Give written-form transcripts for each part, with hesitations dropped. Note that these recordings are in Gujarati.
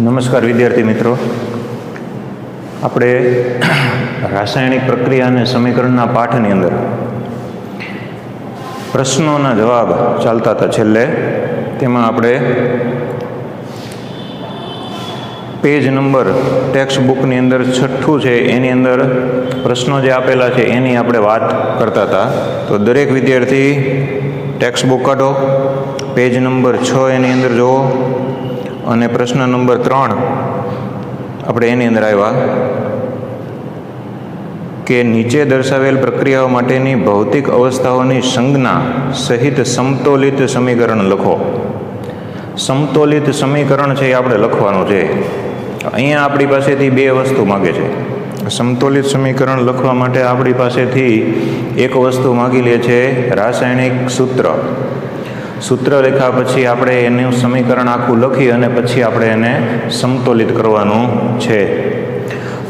નમસ્કાર વિદ્યાર્થી મિત્રો, આપણે રાસાયણિક પ્રક્રિયા અને સમીકરણના પાઠની અંદર પ્રશ્નોના જવાબ ચાલતા હતા. છેલ્લે તેમાં આપણે પેજ નંબર ટેક્સ્ટ બુકની અંદર 6 છે એની અંદર પ્રશ્નો જે આપેલા છે એની આપણે વાત કરતા હતા. તો દરેક વિદ્યાર્થી ટેક્સ્ટ બુક કાઢો, પેજ નંબર 6 એની અંદર જુઓ અને પ્રશ્ન નંબર 3 આપણે એની અંદર આવ્યા કે નીચે દર્શાવેલ પ્રક્રિયાઓ માટેની ભૌતિક અવસ્થાઓની સંજ્ઞા સહિત સમતોલિત સમીકરણ લખો. સમતોલિત સમીકરણ છે એ આપણે લખવાનું છે. અહીંયા આપણી પાસેથી બે વસ્તુ માગે છે. સમતોલિત સમીકરણ લખવા માટે આપણી પાસેથી એક વસ્તુ માગી લે છે રાસાયણિક સૂત્ર લખ્યા પછી આપણે એનું સમીકરણ આખું લખી અને પછી આપણે એને સમતોલિત કરવાનું છે.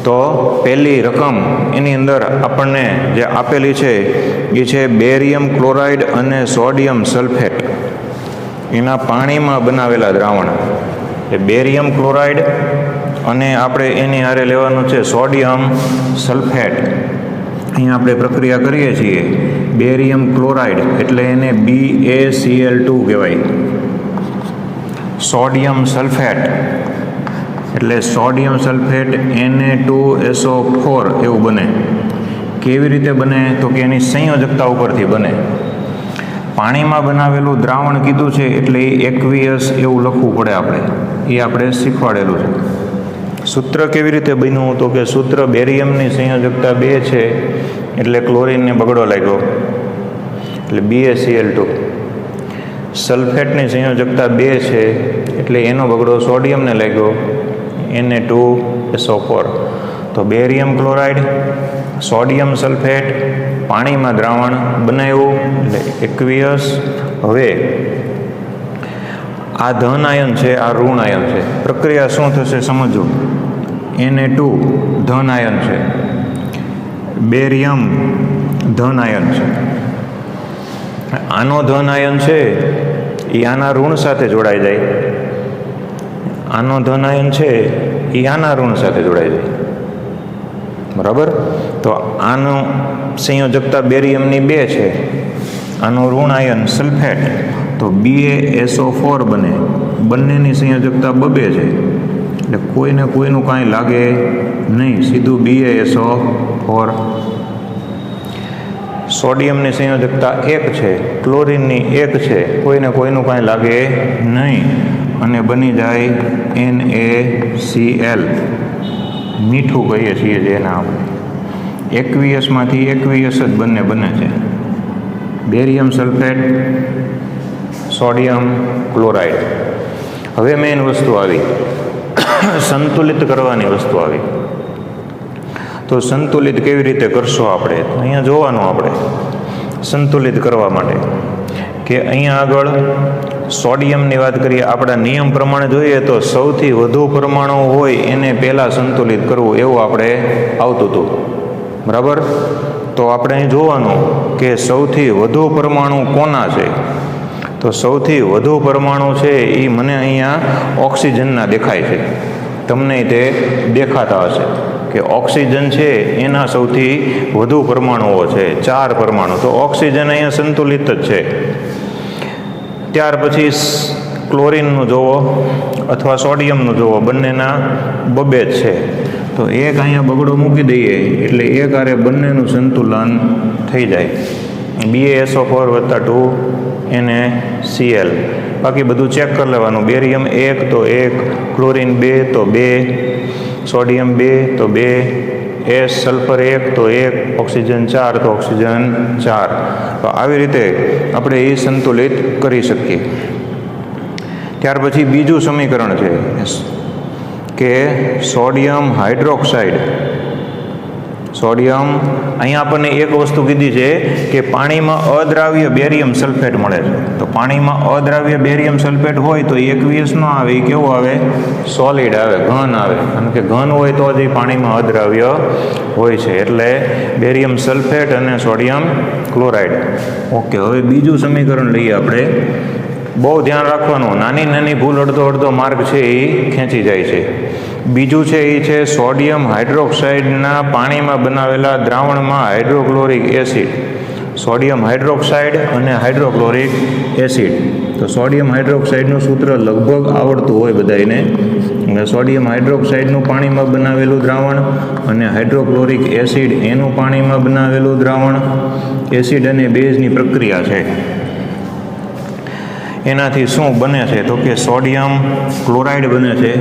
તો પહેલી રકમ એની અંદર આપણને જે આપેલી છે એ છે બેરિયમ ક્લોરાઇડ અને સોડિયમ સલ્ફેટ એના પાણીમાં બનાવેલા દ્રાવણ. એ બેરિયમ ક્લોરાઇડ અને આપણે એની હારે લેવાનું છે સોડિયમ સલ્ફેટ. અહીંયા આપણે પ્રક્રિયા કરીએ છીએ બેરિયમ ક્લોરાઇડ એટલે એને BaCl2 કહેવાય. સોડિયમ સલ્ફેટ એટલે સોડિયમ સલ્ફેટ Na2SO4 એવું બને. કેવી રીતે બને તો કે એની સંયોજકતા ઉપરથી બને. પાણીમાં બનાવેલું દ્રાવણ કીધું છે એટલે એ એક્વિયસ એવું લખવું પડે આપણે, એ આપણે શીખવાડેલું છે. સૂત્ર કેવી રીતે બન્યું તો કે સૂત્ર બેરિયમની સંયોજકતા 2 છે એટલે ક્લોરીનને બગડો લાગ્યો એટલે BaCl2. સલ્ફેટની સંયોજકતા 2 છે એટલે એનો બગડો સોડિયમને લાગ્યો Na2SO4. તો બેરિયમ ક્લોરાઇડ, સોડિયમ સલ્ફેટ, પાણીમાં દ્રાવણ બનાવ્યું એટલે એક્વિયસ. હવે આ ધન આયન છે, આ ઋણ આયન છે. પ્રક્રિયા શું થશે સમજો. Na2 ધન આયન છે, બેરિયમ ધન આયન છે. આનો ધન આયન છે એ આના ઋણ સાથે જોડાઈ જાય, આનો ધન આયન છે એ આના ઋણ સાથે જોડાઈ જાય. બરાબર. તો આનો સંયોજકતા બેરિયમની 2 છે, આનો ઋણ આયન સલ્ફેટ તો BaSO4 બને. બંનેની સંયોજકતા 2 છે એટલે કોઈને કોઈનું કાંઈ લાગે નહીં, સીધું BaSO4. સોડિયમની સંયોજકતા 1 છે, ક્લોરીનની 1 છે, કોઈને કોઈનું કાંઈ લાગે નહીં અને બની જાય NaCl. મીઠું કહીએ છીએ જેને આપણે. એક્વિયસમાંથી એક્વિયસ જ બને છે. Barium sulphate, sodium chloride. હવે મેઇન વસ્તુ આવી, સંતુલિત કરવાની વસ્તુ આવી. તો સંતુલિત કેવી રીતે કરશો આપણે? અહીંયા જોવાનું આપણે સંતુલિત કરવા માટે કે અહીંયા આગળ સોડિયમની વાત કરીએ. આપણા નિયમ પ્રમાણે જોઈએ તો સૌથી વધુ પરમાણુ હોય એને પહેલાં સંતુલિત કરવું એવું આપણે આવતું હતું. બરાબર. તો આપણે અહીં જોવાનું કે સૌથી વધુ પરમાણુ કોના છે. તો સૌથી વધુ પરમાણુ છે એ મને અહીંયા ઓક્સિજનના દેખાય છે. તમને તે દેખાતા હશે કે ઓક્સિજન છે એના સૌથી વધુ પરમાણુઓ છે, 4 પરમાણુ. તો ઓક્સિજન અહીંયા સંતુલિત જ છે. ત્યાર પછી ક્લોરીનનું જોવો અથવા સોડિયમનું જોવો, બંનેના 2 જ છે. તો એક અહીંયા બગડો મૂકી દઈએ એટલે એક આરે બંનેનું સંતુલન થઈ જાય. BaSO4 + 2 NaCl. બાકી બધું ચેક કરી લેવાનું. બેરિયમ 1 તો 1, ક્લોરીન 2 તો 2, સોડિયમ 2 તો 2, સલ્ફર 1 તો 1, ઓક્સિજન 4 તો ઓક્સિજન 4. તો આવી રીતે આપણે એ સંતુલિત કરી શકીએ. ત્યાર પછી બીજું સમીકરણ છે કે સોડિયમ હાઇડ્રોક્સાઇડ. સોડિયમ અહીંયા આપણને એક વસ્તુ કીધી છે કે પાણીમાં અદ્રાવ્ય બેરિયમ સલ્ફેટ મળે છે. તો પાણીમાં અદ્રાવ્ય બેરિયમ સલ્ફેટ હોય તો એક્વિયસ ન આવે, એ કેવું આવે? સોલિડ આવે, ઘન આવે. કારણ કે ઘન હોય તો જ એ પાણીમાં અદ્રાવ્ય હોય છે. એટલે બેરિયમ સલ્ફેટ અને સોડિયમ ક્લોરાઇડ. ઓકે. હવે બીજું સમીકરણ લઈએ આપણે બહુ ધ્યાન રાખવાનું, નાની નાની ભૂલ અડધો માર્ક છે એ ખેંચી જાય છે. બીજું છે એ છે સોડિયમ હાઇડ્રોક્સાઇડના પાણીમાં બનાવેલા દ્રાવણમાં હાઇડ્રોક્લોરિક એસિડ. સોડિયમ હાઇડ્રોક્સાઇડ અને હાઇડ્રોક્લોરિક એસિડ. તો સોડિયમ હાઇડ્રોક્સાઇડનું સૂત્ર લગભગ આવડતું હોય બધાને. સોડિયમ હાઇડ્રોક્સાઇડનું પાણીમાં બનાવેલું દ્રાવણ અને હાઇડ્રોક્લોરિક એસિડ એનું પાણીમાં બનાવેલું દ્રાવણ. એસિડ અને બેઝની પ્રક્રિયા છે. એનાથી શું બને છે તો કે સોડિયમ ક્લોરાઇડ બને છે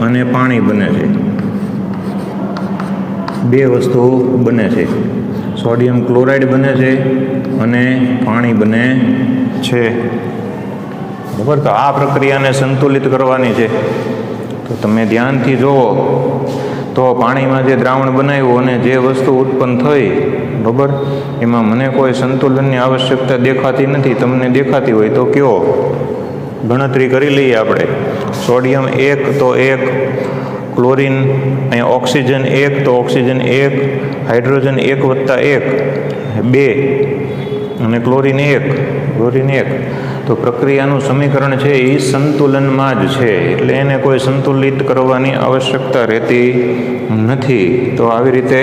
અને પાણી બને છે. બે વસ્તુ બને છે, સોડિયમ ક્લોરાઇડ બને છે અને પાણી બને છે. બરાબર. તો આ પ્રક્રિયાને સંતુલિત કરવાની છે. તો તમે ધ્યાનથી જુઓ તો પાણીમાં જે દ્રાવણ બનાવ્યું અને જે વસ્તુ ઉત્પન્ન થઈ, બરાબર, એમાં મને કોઈ સંતુલનની આવશ્યકતા દેખાતી નથી. તમને દેખાતી હોય તો કયો, ગણતરી કરી લઈએ આપણે. સોડિયમ 1 તો 1, ક્લોરીન અહીંયા ઓક્સિજન 1 તો ઓક્સિજન 1, હાઇડ્રોજન 1 + 1 2 અને ક્લોરીન 1. તો પ્રક્રિયાનું સમીકરણ છે એ સંતુલનમાં જ છે, એટલે એને કોઈ સંતુલિત કરવાની આવશ્યકતા રહેતી નથી. તો આવી રીતે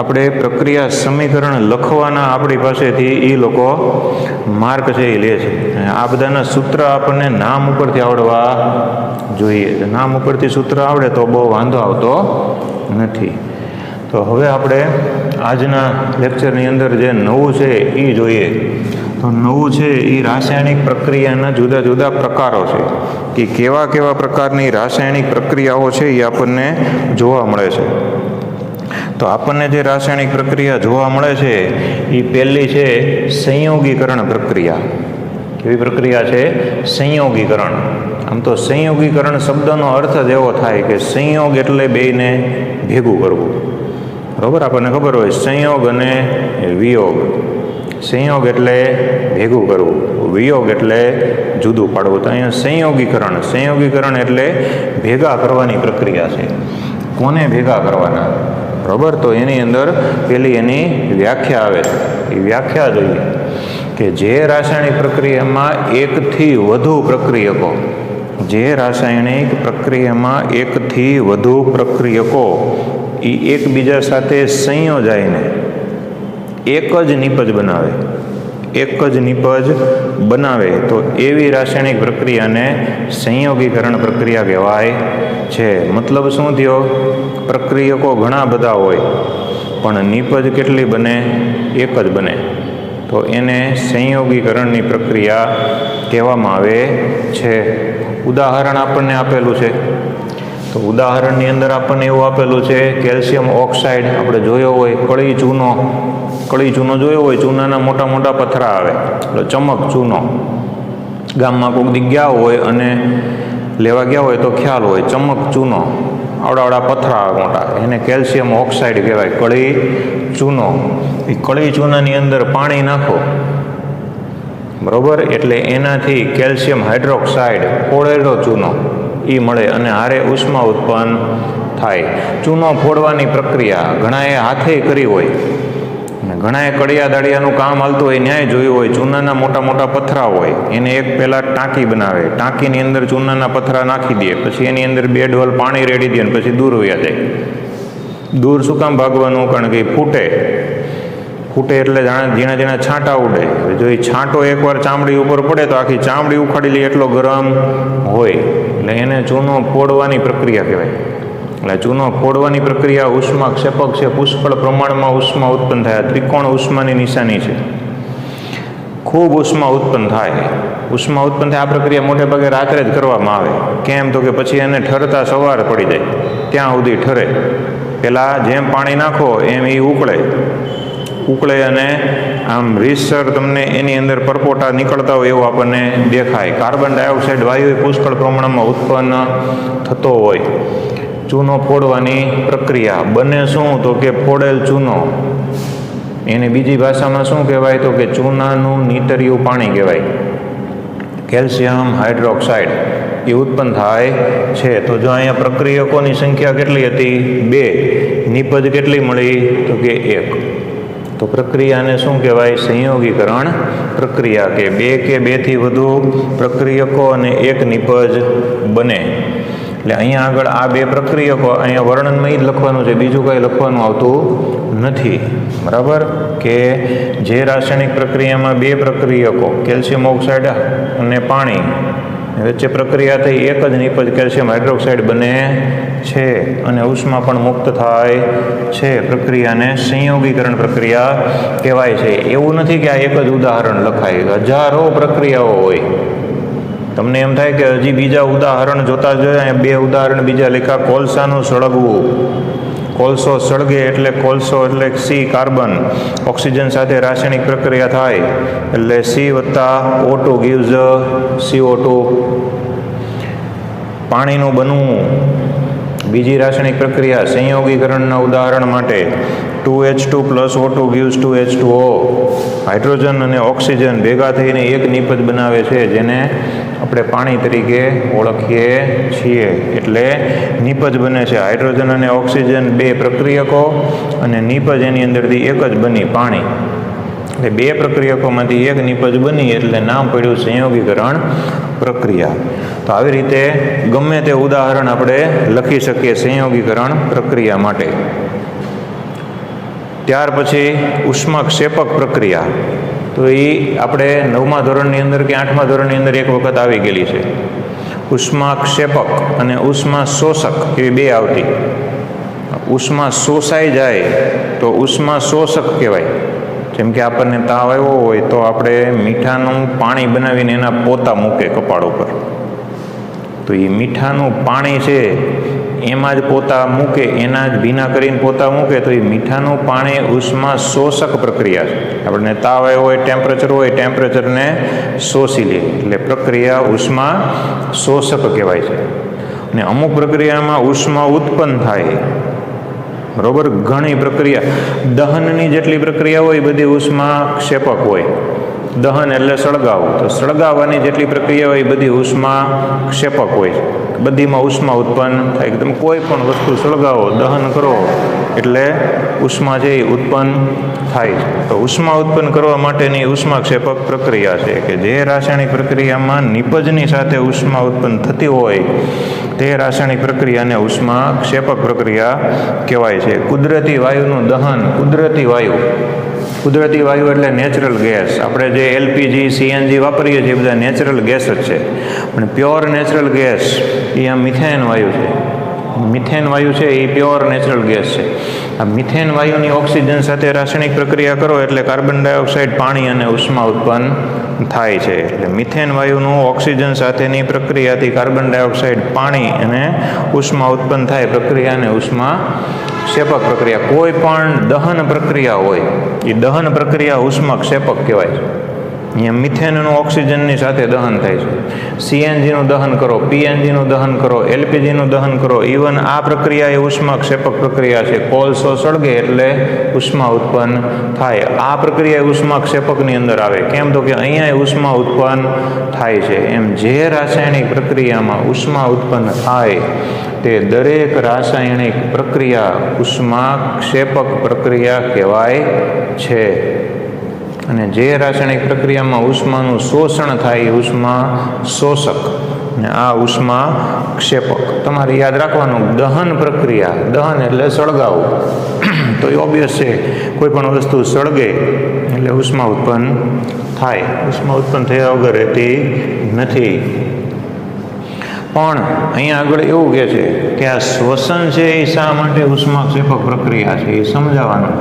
આપણે પ્રક્રિયા સમીકરણ લખવાના આપણી પાસેથી એ લોકો માર્ક છે એ લે છે. આ બધાના સૂત્ર આપણને નામ ઉપરથી આવડવા જોઈએ. નામ ઉપરથી સૂત્ર આવડે તો બહુ વાંધો આવતો નથી. તો હવે આપણે આજના લેક્ચરની અંદર જે નવું છે એ જોઈએ. તો નવું છે એ રાસાયણિક પ્રક્રિયાના જુદા જુદા પ્રકારો છે કે કેવા કેવા પ્રકારની રાસાયણિક પ્રક્રિયાઓ છે એ આપણને જોવા મળે છે. તો આપણને જે રાસાયણિક પ્રક્રિયા જોવા મળે છે એ પહેલી છે સંયોગીકરણ પ્રક્રિયા. કેવી પ્રક્રિયા છે? સંયોગીકરણ. આમ તો સંયોગીકરણ શબ્દનો અર્થ જ એવો થાય કે સંયોગ એટલે બેયને ભેગું કરવું. બરાબર, આપણને ખબર હોય સંયોગ અને વિયોગ. સંયોગ એટલે ભેગું કરવું, વિયોગ એટલે જુદું પાડવું. તો અહીંયા સંયોગીકરણ એટલે ભેગા કરવાની પ્રક્રિયા છે. કોને ભેગા કરવાના? બરાબર. તો એની અંદર પેલી એની વ્યાખ્યા આવે છે. એ વ્યાખ્યા જોઈએ કે જે રાસાયણિક પ્રક્રિયામાં એકથી વધુ પ્રક્રિયકો એ એકબીજા સાથે સંયોજાઈને એક જ નિપજ બનાવે તો એવી રાસાયણિક પ્રક્રિયાને સંયોગીકરણ પ્રક્રિયા કહેવાય છે. મતલબ શું થયો? પ્રક્રિયકો ઘણા બધા હોય પણ નિપજ કેટલી બને? એક જ બને. તો એને સંયોગીકરણની પ્રક્રિયા કહેવામાં આવે છે. ઉદાહરણ આપણને આપેલું છે. તો ઉદાહરણની અંદર આપણને એવું આપેલું છે કેલ્શિયમ ઓક્સાઇડ. આપણે જોયો હોય કળી ચૂનો જોયો હોય. ચૂનાના મોટા મોટા પથરા આવે એટલે ચમક ચૂનો. ગામમાં કોઈક દી ગયા હોય અને લેવા ગયા હોય તો ખ્યાલ હોય. ચમક ચૂનો, આવડા પથરા મોટા, એને કેલ્શિયમ ઓક્સાઇડ કહેવાય, કળી ચૂનો. એ કળી ચૂનાની અંદર પાણી નાખો, બરાબર, એટલે એનાથી કેલ્શિયમ હાઇડ્રોક્સાઇડ, ફોડેલો ચૂનો એ મળે અને હારે ઉષ્મા ઉત્પન્ન થાય. ચૂનો ફોડવાની પ્રક્રિયા ઘણાએ હાથે કરી હોય, ઘણાએ કડિયા દાડિયાનું કામ હાલતું હોય, ન્યાય જોયું હોય. ચૂનાના મોટા પથરા હોય, એને એક પહેલાં ટાંકી બનાવે, ટાંકીની અંદર ચૂનાના પથરા નાખી દે, પછી એની અંદર 2 ડોલ પાણી રેડી દે અને પછી દૂર વયા જાય. દૂર શું કામ ભાગવાનું? કારણ કે ફૂટે એટલે ઝીણા છાંટા ઉડે. જો એ છાંટો એકવાર ચામડી ઉપર પડે તો આખી ચામડી ઉખાડી લે, એટલો ગરમ હોય. એટલે એને ચૂનો ફોડવાની પ્રક્રિયા કહેવાય. એટલે ચૂનો ફોડવાની પ્રક્રિયા ઉષ્મા ક્ષેપક છે. પુષ્કળ પ્રમાણમાં ઉષ્મા ઉત્પન્ન થાય. ત્રિકોણ ઉષ્માની નિશાની છે. ખૂબ ઉષ્મા ઉત્પન્ન થાય. આ પ્રક્રિયા મોટે ભાગે રાત્રે જ કરવામાં આવે. કેમ? તો કે પછી એને ઠરતા સવાર પડી જાય, ત્યાં સુધી ઠરે. પહેલાં જેમ પાણી નાખો એમ એ ઉકળે અને આમ રીતસર તમને એની અંદર પરપોટા નીકળતા હોય એવું આપણને દેખાય. કાર્બન ડાયોક્સાઇડ વાયુ પુષ્કળ પ્રમાણમાં ઉત્પન્ન થતો હોય. ચૂનો ફોડવાની પ્રક્રિયા બને શું? તો કે ફોડેલ ચૂનો, એને બીજી ભાષામાં શું કહેવાય? તો કે ચૂનાનું નીતર્યું પાણી કહેવાય. કેલ્શિયમ હાઇડ્રોક્સાઇડ એ ઉત્પન્ન થાય છે. તો જો અહીંયા પ્રક્રિયકોની સંખ્યા કેટલી હતી? 2. નિપજ કેટલી મળી? તો કે 1. તો તો પ્રક્રિયાને શું કહેવાય? સંયોગીકરણ પ્રક્રિયા. કે બેથી વધુ પ્રક્રિયકો અને એક નિપજ બને. એટલે અહીંયા આગળ આ બે પ્રક્રિયકો, અહીંયા વર્ણનમાં જ લખવાનું છે, બીજું કંઈ લખવાનું આવતું નથી. બરાબર? કે જે રાસાયણિક પ્રક્રિયામાં બે પ્રક્રિયકો કેલ્શિયમ ઓક્સાઇડ અને પાણી વચ્ચે પ્રક્રિયા થઈ એક જ નિપજ કેલ્શિયમ હાઇડ્રોક્સાઇડ બને છે અને ઉષ્મા પણ મુક્ત થાય છે, પ્રક્રિયાને સંયોગીકરણ પ્રક્રિયા કહેવાય છે. એવું નથી કે આ એક જ ઉદાહરણ લખાય, હજારો પ્રક્રિયાઓ હોય. તમને એમ થાય કે હજી બીજા ઉદાહરણ જોતા જોઈએ, બે ઉદાહરણ બીજા લખ્યા. કોલસાનું સળગવું. કોલસો સળગે એટલે કોલસો એટલે સી કાર્બન ઓક્સિજન સાથે રાસાયણિક પ્રક્રિયા થાય એટલે સી વત્તા O2 gives CO2. પાણીનું બનવું, બીજી રાસાયણિક પ્રક્રિયા સંયોગીકરણના ઉદાહરણ માટે 2H2 + O2 gives 2H2O. Hydrogen અને ઓક્સિજન ભેગા થઈને એક નિપજ બનાવે છે જેને આપણે પાણી તરીકે ઓળખીએ છીએ. એટલે નિપજ બને છે. હાઇડ્રોજન અને ઓક્સિજન બે પ્રક્રિયકો અને નિપજ એની અંદરથી એક જ બની પાણી. એટલે બે પ્રક્રિયકોમાંથી એક નિપજ બની એટલે નામ પડ્યું સંયોગીકરણ પ્રક્રિયા. તો આવી રીતે ગમે તે ઉદાહરણ આપણે લખી શકીએ સંયોગીકરણ પ્રક્રિયા માટે. ત્યાર પછી ઉષ્માક્ષેપક પ્રક્રિયા. તો એ આપણે 9મા ધોરણની અંદર કે 8મા ધોરણની અંદર એક વખત આવી ગયેલી છે. ઉષ્માક્ષેપક અને ઉષ્મા શોષક એવી બે આવતી. ઉષ્મા શોષાઈ જાય તો ઉષ્મા શોષક કહેવાય. જેમ કે આપણને તાવ આવ્યો હોય તો આપણે મીઠાનું પાણી બનાવીને એના પોતા મૂકે કપાળ ઉપર. તો એ મીઠાનું પાણી છે એમાં જ પોતા મૂકે, એના જ ભીના કરીને પોતા મૂકે, તો એ મીઠાનું પાણી ઉષ્મા શોષક પ્રક્રિયા છે. આપણને તાવ આવ્યો હોય, ટેમ્પરેચર હોય, ટેમ્પરેચરને શોષી લે એટલે પ્રક્રિયા ઉષ્મા શોષક કહેવાય છે. અને અમુક પ્રક્રિયામાં ઉષ્મા ઉત્પન્ન થાય. બરોબર? ઘણી પ્રક્રિયા, દહનની જેટલી પ્રક્રિયા હોય બધી ઉષ્મા ક્ષેપક હોય. દહન એટલે સળગાવવું, તો સળગાવવાની જેટલી પ્રક્રિયા હોય બધી ઉષ્મા ક્ષેપક હોય. બધીમાં ઉષ્મા ઉત્પન્ન થાય. કે તમે કોઈ પણ વસ્તુ સળગાવો, દહન કરો એટલે ઉષ્મા છે એ ઉત્પન્ન થાય છે. તો ઉષ્મા ઉત્પન્ન કરવા માટેની ઉષ્માક્ષેપક પ્રક્રિયા છે કે જે રાસાયણિક પ્રક્રિયામાં નિપજની સાથે ઉષ્મા ઉત્પન્ન થતી હોય તે રાસાયણિક પ્રક્રિયાને ઉષ્માક્ષેપક પ્રક્રિયા કહેવાય છે. કુદરતી વાયુનું દહન. કુદરતી વાયુ એટલે નેચરલ ગેસ. આપણે જે LPG CNG વાપરીએ છીએ એ બધા નેચરલ ગેસ જ છે. પણ પ્યોર નેચરલ ગેસ એ આ મિથેન વાયુ છે. મિથેન વાયુ છે એ પ્યોર નેચરલ ગેસ છે. આ મિથેન વાયુની ઓક્સિજન સાથે રાસાયણિક પ્રક્રિયા કરો એટલે કાર્બન ડાયોક્સાઇડ, પાણી અને ઉષ્મા ઉત્પન્ન થાય છે. એટલે મિથેન વાયુનું ઓક્સિજન સાથેની પ્રક્રિયાથી કાર્બન ડાયોક્સાઇડ, પાણી અને ઉષ્મા ઉત્પન્ન થાય. પ્રક્રિયાને ઉષ્મા ક્ષેપક પ્રક્રિયા. કોઈ પણ દહન પ્રક્રિયા હોય એ દહન પ્રક્રિયા ઉષ્માક્ષેપક કહેવાય છે. અહીંયા મિથેનનું ઓક્સિજનની સાથે દહન થાય છે. CNGનું દહન કરો, PNGનું દહન કરો, LPGનું દહન કરો. ઇવન આ પ્રક્રિયા એ ઉષ્માક્ષેપક પ્રક્રિયા છે. કોલસો સળગે એટલે ઉષ્મા ઉત્પન્ન થાય. આ પ્રક્રિયા ઉષ્માક્ષેપકની અંદર આવે. કેમ? તો કે અહીંયા ઉષ્મા ઉત્પન્ન થાય છે. એમ જે રાસાયણિક પ્રક્રિયામાં ઉષ્મા ઉત્પન્ન થાય તે દરેક રાસાયણિક પ્રક્રિયા ઉષ્માક્ષેપક પ્રક્રિયા કહેવાય છે. અને જે રાસાયણિક પ્રક્રિયામાં ઉષ્માનું શોષણ થાય એ ઉષ્મા શોષક અને આ ઉષ્મા ક્ષેપક. તમારે યાદ રાખવાનું, દહન પ્રક્રિયા, દહન એટલે સળગાવવું. તો એ ઓબ્વિયસ છે, કોઈ પણ વસ્તુ સળગે એટલે ઉષ્મા ઉત્પન્ન થાય. ઉષ્મા ઉત્પન્ન થયા વગર રહેતી નથી. પણ અહીંયા આગળ એવું કહે છે કે આ શ્વસન છે એ શા માટે ઉષ્માક્ષેપક પ્રક્રિયા છે એ સમજાવવાનું.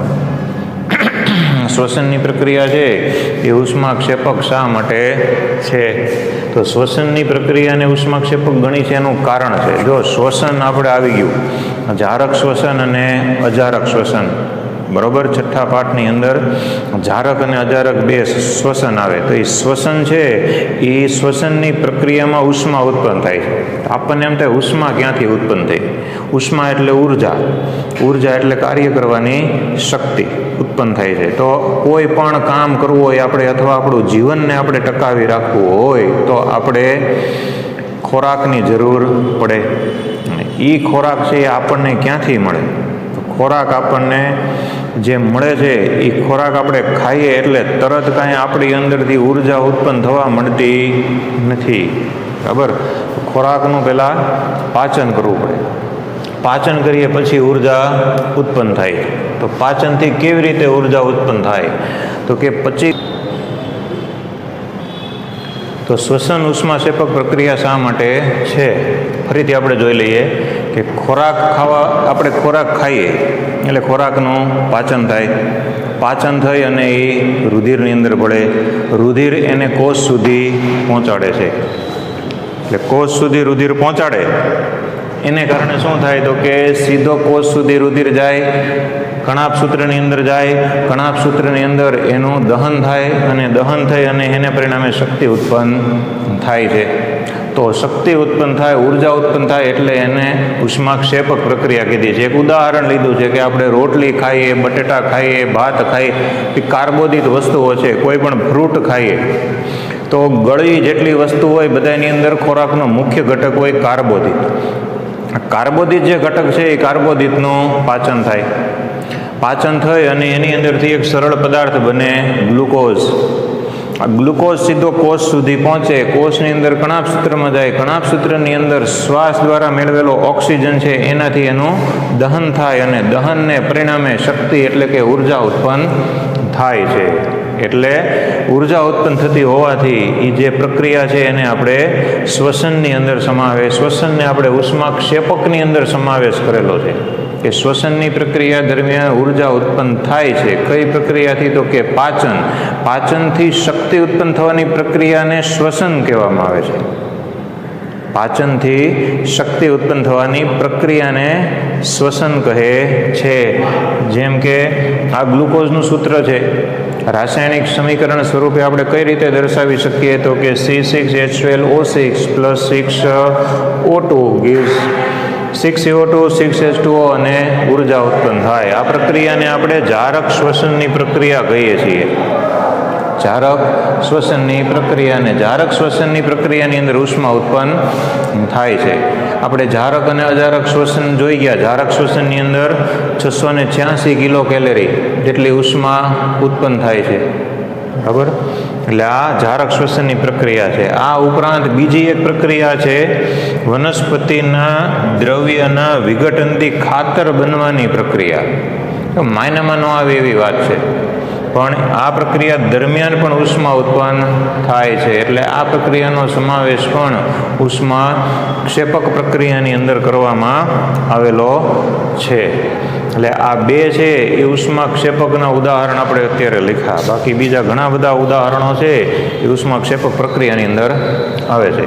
શ્વસનની પ્રક્રિયા છે એ ઉષ્માક્ષેપક શા માટે છે? તો શ્વસનની પ્રક્રિયાને ઉષ્માક્ષેપક ગણી છે એનું કારણ છે. જો શ્વસન આપણે આવી ગયું, જારક શ્વસન અને અજારક શ્વસન. બરોબર? છઠ્ઠા પાઠની અંદર જારક અને અજારક બે શ્વસન આવે. તો એ શ્વસન છે એ શ્વસનની પ્રક્રિયામાં ઉષ્મા ઉત્પન્ન થાય છે. આપણને એમ થાય ઉષ્મા ક્યાંથી ઉત્પન્ન થઈ? ઉષ્મા એટલે ઉર્જા. ઉર્જા એટલે કાર્ય કરવાની શક્તિ ઉત્પન્ન થાય છે. તો કોઈ પણ કામ કરવું હોય આપણે, અથવા આપણું જીવનને આપણે ટકાવી રાખવું હોય તો આપણે ખોરાકની જરૂર પડે. એ ખોરાક છે એ આપણને ક્યાંથી મળે? ખોરાક આપણને જે મળે છે એ ખોરાક આપણે ખાઈએ એટલે તરત કાંઈ આપણી અંદરથી ઉર્જા ઉત્પન્ન થવા મળતી નથી, બરાબર. ખોરાકનું પહેલાં પાચન કરવું પડે, પાચન કરીએ પછી ઉર્જા ઉત્પન્ન થાય. તો પાચનથી કેવી રીતે ઉર્જા ઉત્પન્ન થાય? તો કે તો શ્વસન ઉષ્માક્ષેપક પ્રક્રિયા શા માટે છે? ફરીથી આપણે જોઈ લઈએ કે આપણે ખોરાક ખાઈએ એટલે ખોરાકનું પાચન થાય, પાચન થઈ અને એ રુધિરની અંદર પડે, રુધિર એને કોષ સુધી પહોંચાડે છે. એટલે કોષ સુધી રુધિર પહોંચાડે એને કારણે શું થાય? તો કે સીધો કોષ સુધી રુધિર જાય, કણાપ સૂત્રની અંદર જાય, કણાપ સૂત્રની અંદર એનું દહન થાય અને દહન થઈ અને એને પરિણામે શક્તિ ઉત્પન્ન થાય છે. તો શક્તિ ઉત્પન્ન થાય, ઉર્જા ઉત્પન્ન થાય એટલે એને ઉષ્માક્ષેપક પ્રક્રિયા કીધી છે. એક ઉદાહરણ લીધું છે કે આપણે રોટલી ખાઈએ, બટેટા ખાઈએ, ભાત ખાઈએ, એ કાર્બોદિત વસ્તુઓ છે. કોઈ પણ ફ્રૂટ ખાઈએ તો ગળી જેટલી વસ્તુ હોય બધાની અંદર ખોરાકનો મુખ્ય ઘટક હોય કાર્બોદિત. કાર્બોદિત જે ઘટક છે એ કાર્બોદિતનું પાચન થાય, પાચન થઈ અને એની અંદરથી એક સરળ પદાર્થ બને ગ્લુકોઝ. આ ગ્લુકોઝ સીધો કોષ સુધી પહોંચે, કોષની અંદર કણાપ સૂત્રમાં જાય, કણાપ સૂત્રની અંદર શ્વાસ દ્વારા મેળવેલો ઓક્સિજન છે એનાથી એનું દહન થાય અને દહનને પરિણામે શક્તિ એટલે કે ઉર્જા ઉત્પન્ન થાય છે. એટલે ઉર્જા ઉત્પન્ન થતી હોવાથી એ જે પ્રક્રિયા છે એને આપણે શ્વસનની અંદર શ્વસનને આપણે ઉષ્માક્ષેપકની અંદર સમાવેશ કરેલો છે કે શ્વસનની પ્રક્રિયા દરમિયાન ઉર્જા ઉત્પન્ન થાય છે. કઈ પ્રક્રિયાથી? તો કે પાચન. પાચનથી શક્તિ ઉત્પન્ન થવાની પ્રક્રિયાને શ્વસન કહેવામાં આવે છે. પાચનથી શક્તિ ઉત્પન્ન થવાની પ્રક્રિયાને શ્વસન કહે છે. જેમ કે આ ગ્લુકોઝનું સૂત્ર છે, રાસાયણિક સમીકરણ સ્વરૂપે આપણે કઈ રીતે દર્શાવી શકીએ? તો કે C6H12O6 + 6O2 gives 6CO2 6H2O અને ઉર્જા ઉત્પન્ન થાય. આ પ્રક્રિયાને આપણે જારક શ્વસનની પ્રક્રિયા કહીએ છીએ. જારક શ્વસનની પ્રક્રિયાની અંદર ઉષ્મા ઉત્પન્ન થાય છે. આપણે જારક અને અજારક શ્વસન જોઈ ગયા. જારક શ્વસનની અંદર 686 કિલો કેલરી જેટલી ઉષ્મા ઉત્પન્ન થાય છે, બરાબર. એટલે આ જારક શ્વસનની પ્રક્રિયા છે. આ ઉપરાંત બીજી એક પ્રક્રિયા છે વનસ્પતિના દ્રવ્યના વિઘટનથી ખાતર બનવાની પ્રક્રિયા. માયનામાં ન આવે એવી વાત છે, પણ આ પ્રક્રિયા દરમિયાન પણ ઉષ્મા ઉત્પન્ન થાય છે. એટલે આ પ્રક્રિયાનો સમાવેશ પણ ઉષ્માક્ષેપક પ્રક્રિયાની અંદર કરવામાં આવેલો છે. એટલે આ બે છે એ ઉષ્માક્ષેપકના ઉદાહરણ આપણે અત્યારે લખ્યા. બાકી બીજા ઘણા બધા ઉદાહરણો છે એ ઉષ્માક્ષેપક પ્રક્રિયાની અંદર આવે છે.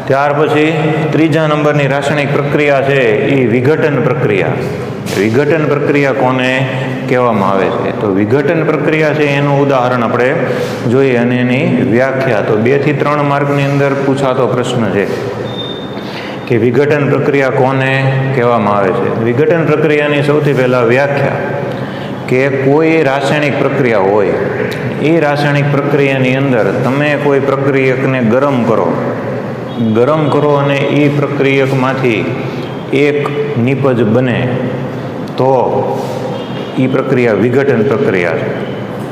ત્યાર પછી ત્રીજા નંબરની રાસાયણિક પ્રક્રિયા છે એ વિઘટન પ્રક્રિયા. વિઘટન પ્રક્રિયા કોને કહેવામાં આવે છે? તો વિઘટન પ્રક્રિયા છે એનું ઉદાહરણ આપણે જોઈએ અને એની વ્યાખ્યા. તો 2 થી 3 માર્કની અંદર પૂછાતો પ્રશ્ન છે કે વિઘટન પ્રક્રિયા કોને કહેવામાં આવે છે. વિઘટન પ્રક્રિયાની સૌથી પહેલાં વ્યાખ્યા કે કોઈ રાસાયણિક પ્રક્રિયા હોય, એ રાસાયણિક પ્રક્રિયાની અંદર તમે કોઈ પ્રક્રિયકને ગરમ કરો અને એ પ્રક્રિયકમાંથી એક નિપજ બને તો એ પ્રક્રિયા વિઘટન પ્રક્રિયા છે.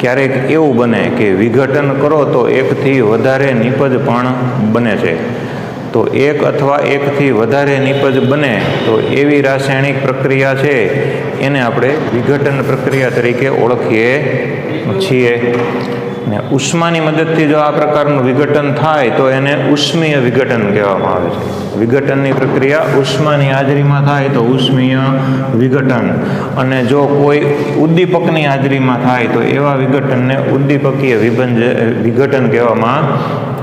ક્યારેક એવું બને કે વિઘટન કરો તો 1 થી વધારે નિપજ પણ બને છે. તો 1 અથવા 1 થી વધારે નિપજ બને તો એવી રાસાયણિક પ્રક્રિયા છે એને આપણે વિઘટન પ્રક્રિયા તરીકે ઓળખીએ છીએ. ને ઉષ્માની મદદથી જો આ પ્રકારનું વિઘટન થાય તો એને ઉષ્મીય વિઘટન કહેવામાં આવે છે. વિઘટનની પ્રક્રિયા ઉષ્માની હાજરીમાં થાય તો ઉષ્મીય વિઘટન, અને જો કોઈ ઉદ્દીપકની હાજરીમાં થાય તો એવા વિઘટનને ઉદ્દીપકીય વિઘટન કહેવામાં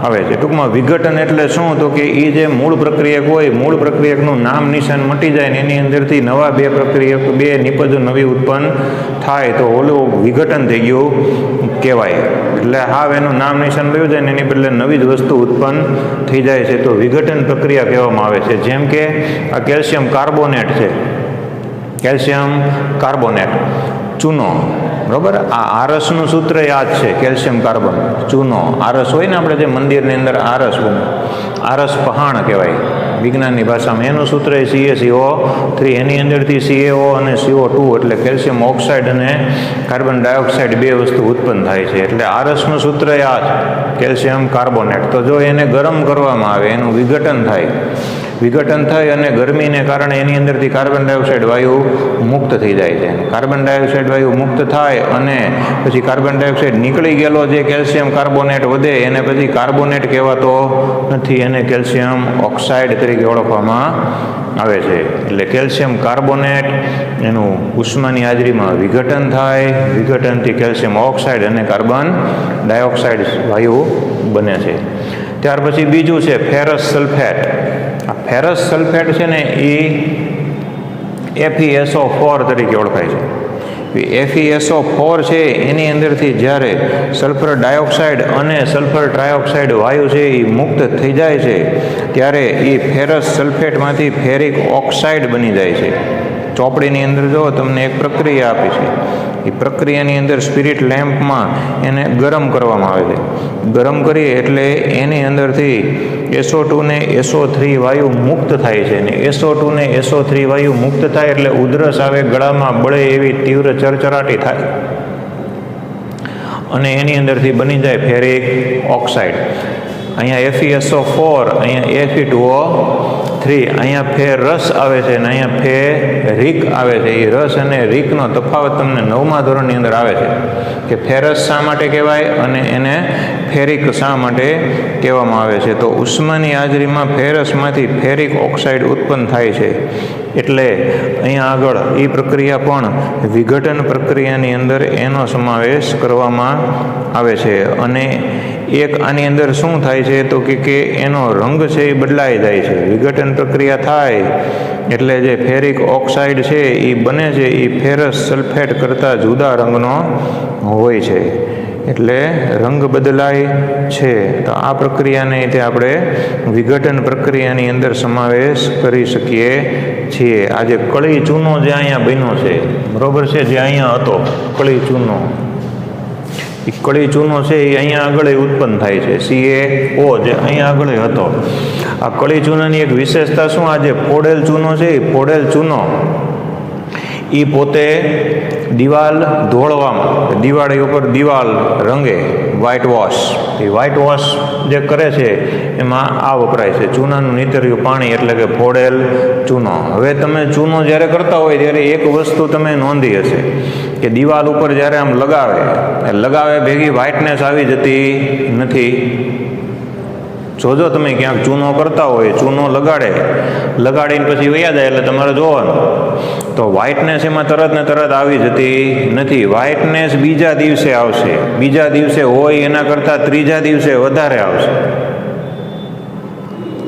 આવે છે. ટૂંકમાં વિઘટન એટલે શું? તો કે એ જે મૂળ પ્રક્રિયક હોય, મૂળ પ્રક્રિયકનું નામ નિશાન મટી જાય ને એની અંદરથી નવા બે નિપજો નવી ઉત્પન્ન થાય તો ઓલું વિઘટન થઈ ગયું કહેવાય. એટલે હાવ એનું નામ નિશાન રહ્યું જાય ને એની બદલે નવી જ વસ્તુ ઉત્પન્ન થઈ જાય છે તો વિઘટન પ્રક્રિયા કહેવામાં આવે છે. જેમ કે આ કેલ્શિયમ કાર્બોનેટ છે, કેલ્શિયમ કાર્બોનેટ, ચૂનો, બરાબર. આ આરસનું સૂત્ર યાદ છે, કેલ્શિયમ કાર્બોનેટ, ચૂનો. આરસ હોય ને આપણે જે મંદિરની અંદર આરસ બને, આરસ પહાણ કહેવાય, વિજ્ઞાનની ભાષામાં, એનું સૂત્ર એ CaCO3. એની અંદરથી CaO અને CO2 એટલે કેલ્શિયમ ઓક્સાઇડ અને કાર્બન ડાયોક્સાઇડ બે વસ્તુ ઉત્પન્ન થાય છે. એટલે આરસનું સૂત્ર એ આ છે, કેલ્શિયમ કાર્બોનેટ. તો જો એને ગરમ કરવામાં આવે, એનું વિઘટન થાય અને ગરમીને કારણે એની અંદરથી કાર્બન ડાયોક્સાઇડ વાયુ મુક્ત થઈ જાય છે. કાર્બન ડાયોક્સાઇડ વાયુ મુક્ત થાય અને પછી કાર્બન ડાયોક્સાઇડ નીકળી ગયેલો જે કેલ્શિયમ કાર્બોનેટ વધે એને પછી કાર્બોનેટ કહેવાતો નથી, એને કેલ્શિયમ ઓક્સાઇડ તરીકે ઓળખવામાં આવે છે. એટલે કેલ્શિયમ કાર્બોનેટ એનું ઉષ્માની હાજરીમાં વિઘટન થાય, વિઘટનથી કેલ્શિયમ ઓક્સાઇડ અને કાર્બન ડાયોક્સાઇડ વાયુ બને છે. ત્યાર પછી બીજું છે ફેરસ સલ્ફેટ. આ ફેરસ સલ્ફેટ છે ને એ FeSO4 તરીકે ઓળખાય છે. FeSO4 છે એની અંદરથી જ્યારે સલ્ફર ડાયોક્સાઇડ અને સલ્ફર ટ્રાયોક્સાઇડ વાયુ છે એ મુક્ત થઈ જાય છે ત્યારે એ ફેરસ સલ્ફેટમાંથી ફેરિક ઓક્સાઇડ બની જાય છે. ચોપડીની અંદર જો તમને એક પ્રક્રિયા આપી છે, એ પ્રક્રિયાની અંદર સ્પિરિટ લેમ્પમાં એને ગરમ કરવામાં આવે છે. ગરમ કરીએ એટલે એની અંદરથી SO2 ને SO3 વાયુ મુક્ત થાય છે. ને SO2 ને SO3 વાયુ મુક્ત થાય એટલે ઉધરસ આવે, ગળામાં બળે એવી તીવ્ર ચરચરાટી થાય અને એની અંદરથી બની જાય ફેરિક ઓક્સાઇડ. અહીંયા FeSO4, અહીંયા Fe2O3, અહીંયા ફેરસ આવે છે અને અહીંયા ફેરિક આવે છે. એ રસ અને રીકનો તફાવત તમને 9મા ધોરણની અંદર આવે છે કે ફેરસ શા માટે કહેવાય અને એને ફેરિક શા માટે કહેવામાં આવે છે. તો ઉષ્માની હાજરીમાં ફેરસમાંથી ફેરિક ઓક્સાઇડ ઉત્પન્ન થાય છે. એટલે અહીંયા આગળ એ પ્રક્રિયા પણ વિઘટન પ્રક્રિયાની અંદર એનો સમાવેશ કરવામાં આવે છે. અને એક આની અંદર શું થાય છે તો કે એનો રંગ છે એ બદલાઈ જાય છે. વિઘટન પ્રક્રિયા થાય એટલે જે ફેરિક ઓક્સાઇડ છે એ બને છે એ ફેરસ સલ્ફેટ કરતાં જુદા રંગનો હોય છે, એટલે રંગ બદલાય છે. તો આ પ્રક્રિયાને તે આપણે વિઘટન પ્રક્રિયાની અંદર સમાવેશ કરી શકીએ છીએ. આ જે કળી ચૂનો જે અહીંયા બન્યો છે, બરોબર છે, જે અહીંયા હતો કળી ચૂનો, એ કળી ચૂનો છે એ અહીંયા આગળ ઉત્પન્ન થાય છે. CaO જે અહીંયા આગળ હતો. આ કળી ચૂનાની એક વિશેષતા શું, આ જે ફોડેલ ચૂનો છે એ ફોડેલ ચૂનો એ પોતે દિવાલ ધોળવામાં, દિવાળી ઉપર દિવાલ રંગે, વ્હાઇટ વોશ, એ વ્હાઇટ વોશ જે કરે છે એમાં આ વપરાય છે ચૂનાનું નીતર્યું પાણી, એટલે કે ફોડેલ ચૂનો. હવે તમે ચૂનો જ્યારે કરતા હોય ત્યારે એક વસ્તુ તમે નોંધી હશે કે દિવાલ ઉપર જ્યારે આમ લગાવે ભેગી વ્હાઇટનેસ આવી જતી નથી. જોજો તમે ક્યાંક ચૂનો કરતા હોય, ચૂનો લગાડીને પછી વયા જાય એટલે તમારે જોવાનું તો વ્હાઇટનેસ એમાં તરત ને તરત આવી જતી નથી. વ્હાઇટનેસ બીજા દિવસે આવશે, બીજા દિવસે હોય એના કરતાં ત્રીજા દિવસે વધારે આવશે.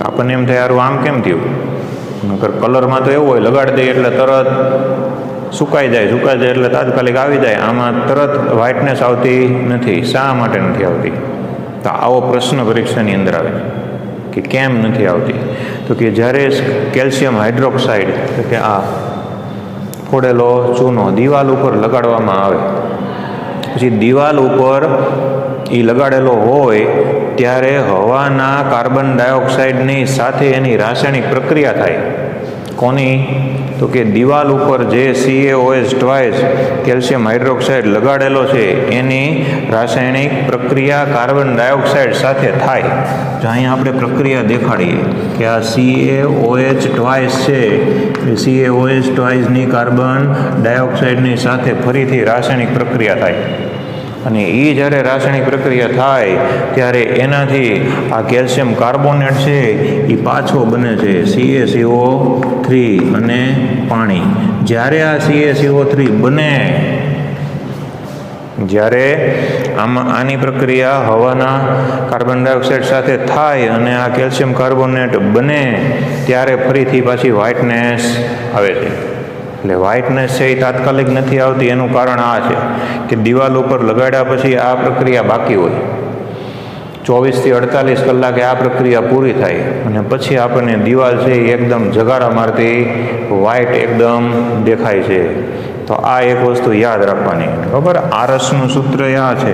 આપણને એમ થાય યાર આમ કેમ થયું, નકર કલરમાં તો એવું હોય લગાડી દઈએ એટલે તરત સુકાઈ જાય એટલે તાત્કાલિક આવી જાય. આમાં તરત વ્હાઇટનેસ આવતી નથી. શા માટે નથી આવતી? તો આવો પ્રશ્ન પરીક્ષાની અંદર આવે કે કેમ નથી આવતી? તો કે જ્યારે કેલ્શિયમ હાઇડ્રોક્સાઇડ એટલે કે આ ફોડેલો ચૂનો દિવાલ ઉપર લગાડવામાં આવે, પછી દિવાલ ઉપર એ લગાડેલો હોય ત્યારે હવાના કાર્બન ડાયોક્સાઇડની સાથે એની રાસાયણિક પ્રક્રિયા થાય. કોની? તો કે દિવાલ ઉપર જે CaOH કેલ્શિયમ હાઇડ્રોક્સાઇડ લગાડેલો છે એની રાસાયણિક પ્રક્રિયા કાર્બન ડાયોક્સાઇડ સાથે થાય. જો અહીંયા આપણે પ્રક્રિયા દેખાડીએ કે આ CaOH છે, એ CaOH કાર્બન ડાયોક્સાઇડની સાથે ફરીથી રાસાયણિક પ્રક્રિયા થાય અને એ જ્યારે રાસાયણિક પ્રક્રિયા થાય ત્યારે એનાથી આ કેલ્શિયમ કાર્બોનેટ છે એ પાછો બને છે CaCO3 અને પાણી. જ્યારે આ CaCO3 બને, જ્યારે આની પ્રક્રિયા હવાના કાર્બન ડાયોક્સાઇડ સાથે થાય અને આ કેલ્શિયમ કાર્બોનેટ બને ત્યારે ફરીથી પાછી વ્હાઇટનેસ આવે છે. એટલે વ્હાઇટનેસ છે એ તાત્કાલિક નથી આવતી. એનું કારણ આ છે કે દિવાલ ઉપર લગાડ્યા પછી આ પ્રક્રિયા બાકી હોય, 24 થી 48 કલાકે આ પ્રક્રિયા પૂરી થાય અને પછી આપણને દિવાલ છે એ એકદમ જગારા મારતી વ્હાઇટ એકદમ દેખાય છે. તો આ એક વસ્તુ યાદ રાખવાની, બરાબર. આરસનું સૂત્ર આ છે,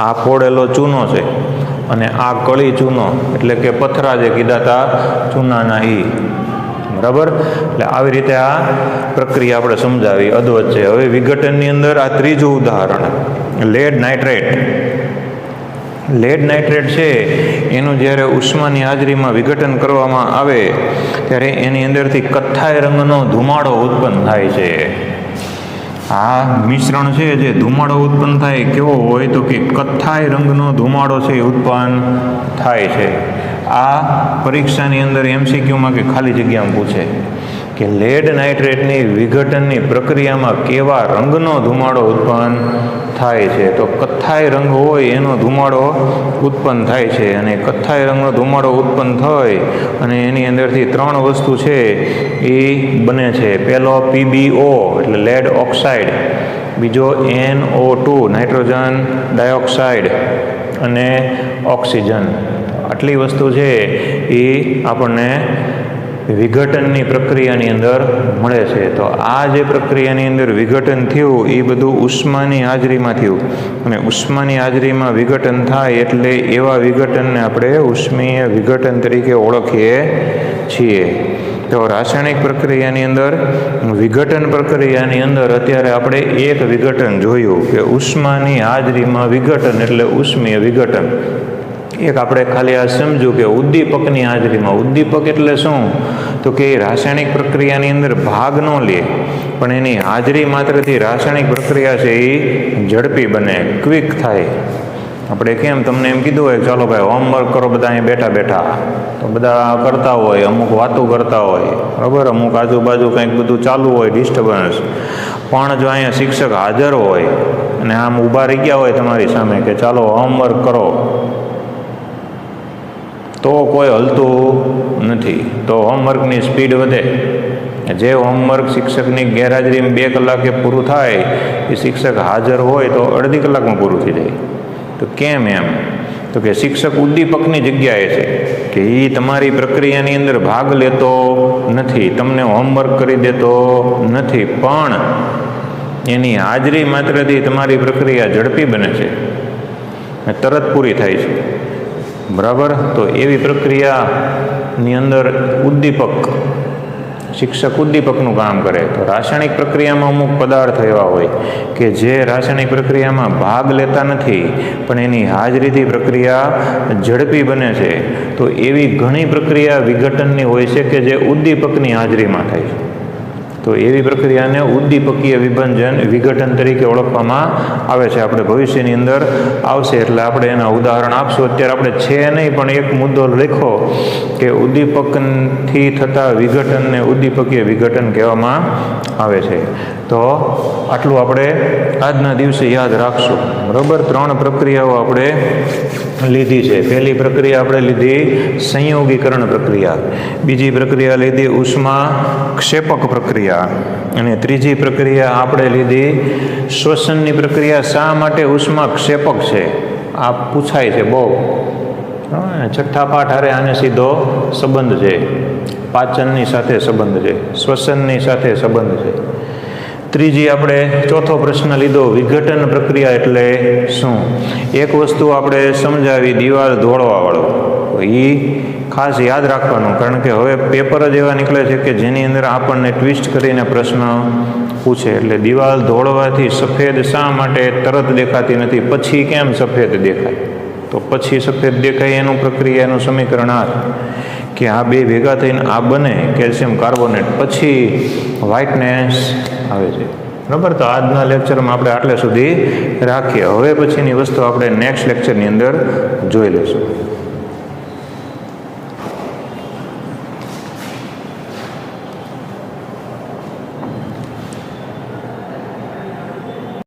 આ ફોડેલો ચૂનો છે, અને આ કળી ચૂનો એટલે કે પથરા જે કીધા હતા ચૂનાના ઈ. બરાબર, એટલે આવી રીતે આ પ્રક્રિયા આપણે સમજાવી અધવચ્ચે. હવે વિઘટનની અંદર આ ત્રીજું ઉદાહરણ, લેડ નાઇટ્રેટ. લેડ નાઇટ્રેટ છે એનું જ્યારે ઉષ્માની હાજરીમાં વિઘટન કરવામાં આવે ત્યારે એની અંદરથી કથ્થાઈ રંગનો ધુમાડો ઉત્પન્ન થાય છે. આ મિશ્રણ છે જે ધુમાડો ઉત્પન્ન થાય કેવો હોય તો કે કથ્થાઈ રંગનો ધુમાડો છે એ ઉત્પન્ન થાય છે. આ પરીક્ષાની અંદર MCQમાં કે ખાલી જગ્યામાં પૂછે કે લેડ નાઇટ્રેટની વિઘટનની પ્રક્રિયામાં કેવા રંગનો ધુમાડો ઉત્પન્ન થાય છે. તો કથ્થાઈ રંગ હોય એનો ધુમાડો ઉત્પન્ન થાય છે. અને કથ્થાઈ રંગનો ધુમાડો ઉત્પન્ન થાય અને એની અંદરથી ત્રણ વસ્તુ છે એ બને છે. પહેલો PbO એટલે લેડ ઓક્સાઇડ, બીજો NO2 નાઇટ્રોજન ડાયોક્સાઇડ અને ઓક્સિજન. આટલી વસ્તુ છે એ આપણને વિઘટનની પ્રક્રિયાની અંદર મળે છે. તો આ જે પ્રક્રિયાની અંદર વિઘટન થયું એ બધું ઉષ્માની હાજરીમાં થયું અને ઉષ્માની હાજરીમાં વિઘટન થાય એટલે એવા વિઘટનને આપણે ઉષ્મીય વિઘટન તરીકે ઓળખીએ છીએ. તો રાસાયણિક પ્રક્રિયાની અંદર વિઘટન પ્રક્રિયાની અંદર અત્યારે આપણે એક વિઘટન જોયું કે ઉષ્માની હાજરીમાં વિઘટન એટલે ઉષ્મીય વિઘટન. એક આપણે ખાલી આ સમજ્યું કે ઉદ્દીપકની હાજરીમાં. ઉદ્દીપક એટલે શું તો કે રાસાયણિક પ્રક્રિયાની અંદર ભાગ ન લે પણ એની હાજરી માત્રથી રાસાયણિક પ્રક્રિયા છે એ ઝડપી બને, ક્વિક થાય. આપણે કેમ તમને એમ કીધું હોય ચાલો ભાઈ હોમવર્ક કરો બધા અહીં બેઠા બેઠા, તો બધા કરતા હોય, અમુક વાતો કરતા હોય, બરાબર, અમુક આજુબાજુ કંઈક બધું ચાલુ હોય ડિસ્ટર્બન્સ. પણ જો અહીંયા શિક્ષક હાજર હોય અને આમ ઊભા રહી ગયા હોય તમારી સામે કે ચાલો હોમવર્ક કરો, તો કોઈ હલતું નથી. તો હોમવર્કની સ્પીડ વધે. જે હોમવર્ક શિક્ષકની ગેરહાજરીમાં 2 કલાકે પૂરું થાય એ શિક્ષક હાજર હોય તો અડધી કલાકમાં પૂરું થઈ જાય. તો કેમ એમ તો કે શિક્ષક ઉદ્દીપકની જગ્યાએ છે કે એ તમારી પ્રક્રિયાની અંદર ભાગ લેતો નથી, તમને હોમવર્ક કરી દેતો નથી, પણ એની હાજરી માત્રથી તમારી પ્રક્રિયા ઝડપી બને છે, તરત પૂરી થાય છે. બરાબર, તો એવી પ્રક્રિયાની અંદર ઉદ્દીપક, શિક્ષક ઉદ્દીપકનું કામ કરે. તો રાસાયણિક પ્રક્રિયામાં અમુક પદાર્થ એવા હોય કે જે રાસાયણિક પ્રક્રિયામાં ભાગ લેતા નથી પણ એની હાજરીથી પ્રક્રિયા ઝડપી બને છે. તો એવી ઘણી પ્રક્રિયા વિઘટનની હોય છે કે જે ઉદ્દીપકની હાજરીમાં થાય છે. તો એવી પ્રક્રિયાને ઉદ્દીપકીય વિઘટન તરીકે ઓળખવામાં આવે છે. આપણે ભવિષ્યની અંદર આવશે એટલે આપણે એના ઉદાહરણ આપશું. અત્યારે આપણે છે નહીં પણ એક મુદ્દો લખો કે ઉદ્દીપકથી થતા વિઘટનને ઉદ્દીપકીય વિઘટન કહેવામાં આવે છે. તો આટલું આપણે આજના દિવસે યાદ રાખશું. બરાબર, 3 પ્રક્રિયાઓ આપણે લીધી છે. પહેલી પ્રક્રિયા આપણે લીધી સંયોગીકરણ પ્રક્રિયા, બીજી પ્રક્રિયા લીધી ઉષ્મા ક્ષેપક પ્રક્રિયા અને ત્રીજી પ્રક્રિયા આપણે લીધી શ્વસનની પ્રક્રિયા. શા માટે ઉષ્મા ક્ષેપક છે આ પૂછાય છે બહુ. છઠ્ઠા પાઠ હારે આને સીધો સંબંધ છે, પાચનની સાથે સંબંધ છે, શ્વસનની સાથે સંબંધ છે. ત્રીજી આપણે ચોથો પ્રશ્ન લીધો વિઘટન પ્રક્રિયા એટલે શું. એક વસ્તુ આપણે સમજાવી દિવાલ ધોળવાવાળો, એ ખાસ યાદ રાખવાનું કારણ કે હવે પેપર જ એવા નીકળે છે કે જેની અંદર આપણને ટ્વિસ્ટ કરીને પ્રશ્ન પૂછે. એટલે દિવાલ ધોળવાથી સફેદ શા માટે તરત દેખાતી નથી, પછી કેમ સફેદ દેખાય? તો પછી સફેદ દેખાય એનું પ્રક્રિયા એનું સમીકરણ આ કે આ બે ભેગા થઈને આ બને કેલ્શિયમ કાર્બોનેટ, પછી વ્હાઇટનેસ આવે છે. બરાબર, તો આજના લેક્ચરમાં આપણે આટલે સુધી રાખીએ. હવે પછીની વસ્તુ આપણે નેક્સ્ટ લેક્ચરની અંદર જોઈ લઈશું.